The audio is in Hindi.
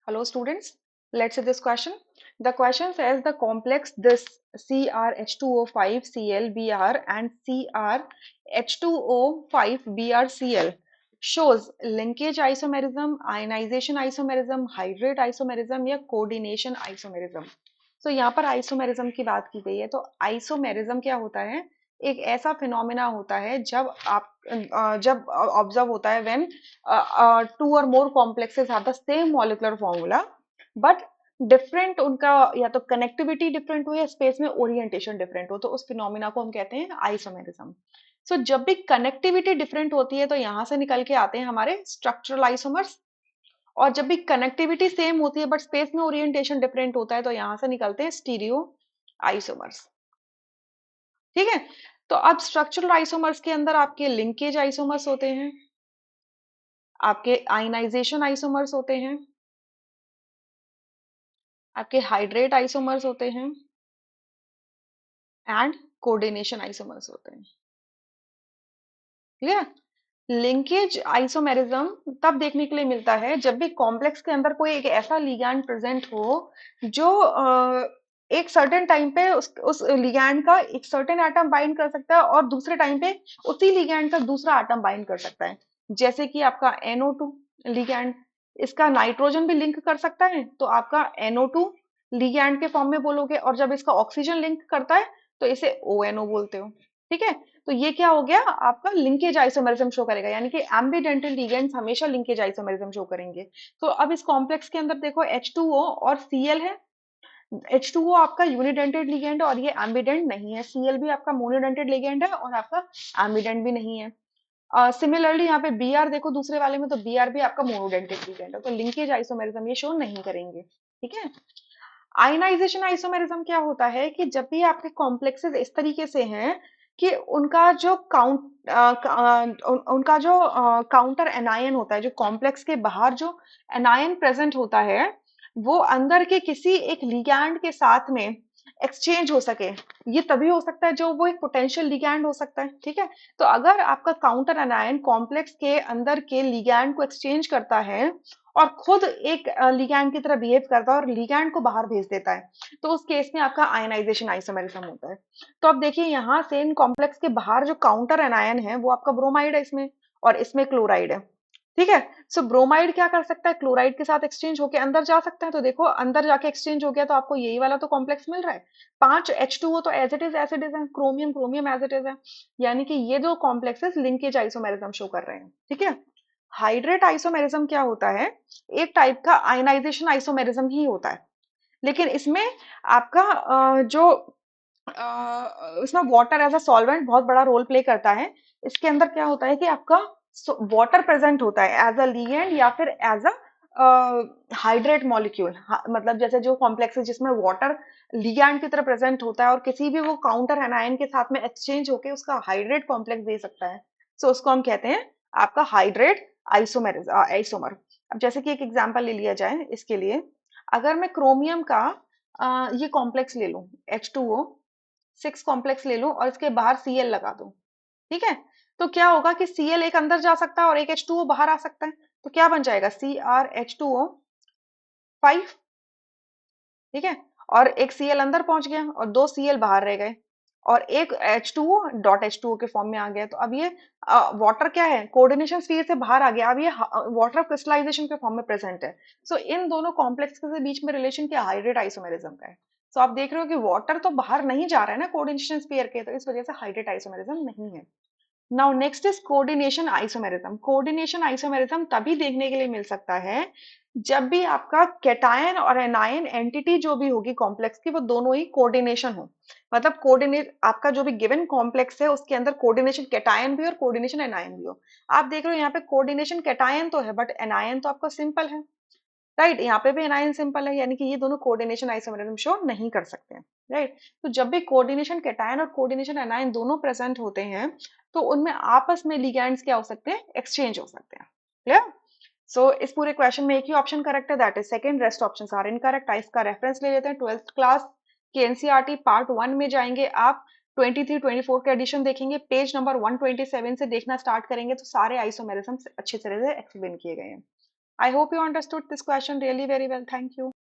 Hello students, let's see this question. The question says the complex this CrH2O5Cl and CrH2O5BrCl shows linkage isomerism, ionization isomerism, hydrate isomerism या coordination isomerism. So यहाँ पर आइसोमेरिज्म की बात की गई है तो आइसोमेरिज्म क्या होता है? एक ऐसा फिनोमेना होता है जब ऑब्जर्व होता है when two or more complexes have the same molecular formula but different उनका या तो कनेक्टिविटी डिफरेंट हो या स्पेस में ओरिएंटेशन डिफरेंट हो तो उस फिनोमिना को हम कहते हैं आइसोमेरिज्म। सो जब भी कनेक्टिविटी डिफरेंट होती है तो यहां से निकल के आते हैं हमारे स्ट्रक्चरल आइसोमर्स, और जब भी कनेक्टिविटी सेम होती है बट स्पेस में ओरिएंटेशन डिफरेंट होता है तो यहां से निकलते हैं स्टीरियो आइसोमर्स। ठीक है, तो अब स्ट्रक्चरल आइसोमर्स के अंदर आपके लिंकेज आइसोमर्स होते हैं, आपके आयनाइजेशन आइसोमर्स होते हैं, आपके हाइड्रेट आइसोमर्स होते हैं एंड कोऑर्डिनेशन आइसोमर्स होते हैं। क्लियर? लिंकेज आइसोमेरिज्म तब देखने के लिए मिलता है जब भी कॉम्प्लेक्स के अंदर कोई एक ऐसा लिगैंड प्रेजेंट हो जो एक सर्टेन टाइम पे उस लिगैंड का एक सर्टेन एटम बाइंड कर सकता है और दूसरे टाइम पे उसी लिगैंड का दूसरा एटम बाइंड कर सकता है। जैसे कि आपका NO2 लिगैंड, इसका नाइट्रोजन भी लिंक कर सकता है तो आपका NO2 लिगैंड के फॉर्म में बोलोगे, और जब इसका ऑक्सीजन लिंक करता है तो इसे ONO बोलते हो। ठीक है, तो ये क्या हो गया, आपका लिंकेज आइसोमेरिज्म शो करेगा, यानी कि एम्बिडेंटल लिगेंड्स हमेशा लिंकेज आइसोमेरिज्म शो करेंगे। तो अब इस कॉम्प्लेक्स के अंदर देखो H2O और Cl है। H2O आपका यूनिडेंटेड लिगेंड है और ये एम्बिडेंट नहीं है। Cl भी आपका मोनोडेंटेड लिगेंड है और आपका एम्बिडेंट भी नहीं है। सिमिलरली यहाँ पे Br देखो दूसरे वाले में, तो Br भी आपका मोनोडेंटेड लिगेंड है, तो लिंकेज आइसोमेरिज्म ये शो नहीं करेंगे। ठीक है, आयनाइजेशन आइसोमेरिज्म क्या होता है कि जब भी आपके कॉम्प्लेक्सेस इस तरीके से हैं कि उनका जो काउंटर एनायन होता है, जो कॉम्प्लेक्स के बाहर जो एनायन प्रेजेंट होता है वो अंदर के किसी एक लिगैंड के साथ में एक्सचेंज हो सके। ये तभी हो सकता है जो वो एक पोटेंशियल लिगैंड हो सकता है। ठीक है, तो अगर आपका काउंटर एनायन कॉम्प्लेक्स के अंदर के लिगैंड को एक्सचेंज करता है और खुद एक लिगैंड की तरह बिहेव करता है और लिगैंड को बाहर भेज देता है, तो उस केस में आपका आयनाइजेशन आइसोमेरिज्म होता है। तो अब देखिए यहाँ से इन कॉम्प्लेक्स के बाहर जो काउंटर एनायन है वो आपका ब्रोमाइड है इसमें, और इसमें क्लोराइड है। ठीक है, सो ब्रोमाइड क्या कर सकता है, क्लोराइड के साथ एक्सचेंज होकर अंदर जा सकता है। तो देखो अंदर जाके एक्सचेंज हो गया तो आपको यही वाला तो कॉम्प्लेक्स मिल रहा है। 5 H2O तो एज इट इज एसिड है, chromium chromium as it is है, यानी कि ये दो कॉम्प्लेक्सेस लिंकेज आइसोमेरिज्म शो कर रहे हैं। ठीक है, हाइड्रेट आइसोमेरिज्म क्या होता है, एक टाइप का आयनाइजेशन आइसोमेरिज्म ही होता है, लेकिन इसमें आपका इसमें वाटर एज अ सॉल्वेंट बहुत बड़ा रोल प्ले करता है। इसके अंदर क्या होता है कि आपका वाटर प्रेजेंट होता है एज अ लिगेंड या फिर एज अ हाइड्रेट मॉलिक्यूल। मतलब जैसे जो कॉम्प्लेक्स है जिसमें वाटर लिगैंड की तरह प्रेजेंट होता है और किसी भी वो काउंटर एनायन के साथ में एक्सचेंज होके उसका हाइड्रेट कॉम्प्लेक्स दे सकता है, सो उसको हम कहते हैं आपका हाइड्रेट आइसोमर। अब जैसे कि एक एग्जांपल ले लिया जाए इसके लिए, अगर मैं क्रोमियम का ये कॉम्प्लेक्स ले लूं, H2O 6 कॉम्प्लेक्स ले लूं और इसके बाहर Cl लगा दूं। ठीक है, तो क्या होगा कि Cl एक अंदर जा सकता है और एक H2O बाहर आ सकता है, तो क्या बन जाएगा CrH2O 5। ठीक है, और एक Cl अंदर पहुंच गया और 2 Cl बाहर रह गए और एक H2O के फॉर्म में आ गया। तो अब ये वाटर क्या है, कोऑर्डिनेशन स्फीयर से बाहर आ गया, अब ये वाटर क्रिस्टलाइजेशन के फॉर्म में प्रेजेंट है। सो इन दोनों कॉम्प्लेक्स के बीच में रिलेशन क्या, हाइड्रेट आइसोमेरिज्म का है। सो आप देख रहे हो कि वाटर तो बाहर नहीं जा रहा है ना कोऑर्डिनेशन स्फीयर के, तो इस वजह से हाइड्रेट आइसोमेरिज्म नहीं है। Now next is coordination isomerism. Coordination isomerism तभी देखने के लिए मिल सकता है जब भी आपका कैटायन और एनायन एंटिटी जो भी होगी कॉम्प्लेक्स की वो दोनों ही कोऑर्डिनेशन हो। मतलब कोऑर्डिनेट आपका जो भी गिवन कॉम्प्लेक्स है उसके अंदर कोऑर्डिनेशन कैटायन भी और कोऑर्डिनेशन एनायन भी हो। आप देख रहे हो यहाँ पे कोऑर्डिनेशन कैटायन तो है बट एनायन तो आपका सिंपल है, राइट? यहाँ पे भी एनायन सिंपल है, यानी कि ये दोनों कोऑर्डिनेशन आइसोमेरिज्म शो नहीं कर सकते हैं, राइट? तो जब भी कोऑर्डिनेशन कैटायन और कोऑर्डिनेशन एनायन दोनों प्रेजेंट होते हैं तो उनमें आपस में लिगैंड्स क्या हो सकते हैं, एक्सचेंज हो सकते हैं। क्लियर? सो इस पूरे क्वेश्चन में एक ही ऑप्शन करेक्ट है, that is second, rest options are incorrect. इसका रेफरेंस ले लेते हैं 12th क्लास के एनसीईआरटी पार्ट 1 में जाएंगे आप, 23-24 के एडिशन देखेंगे, पेज नंबर 127 से देखना स्टार्ट करेंगे तो सारे आइसोमेरिज्म अच्छे तरह से एक्सप्लेन किए गए हैं। I hope you understood this question really very well. Thank you.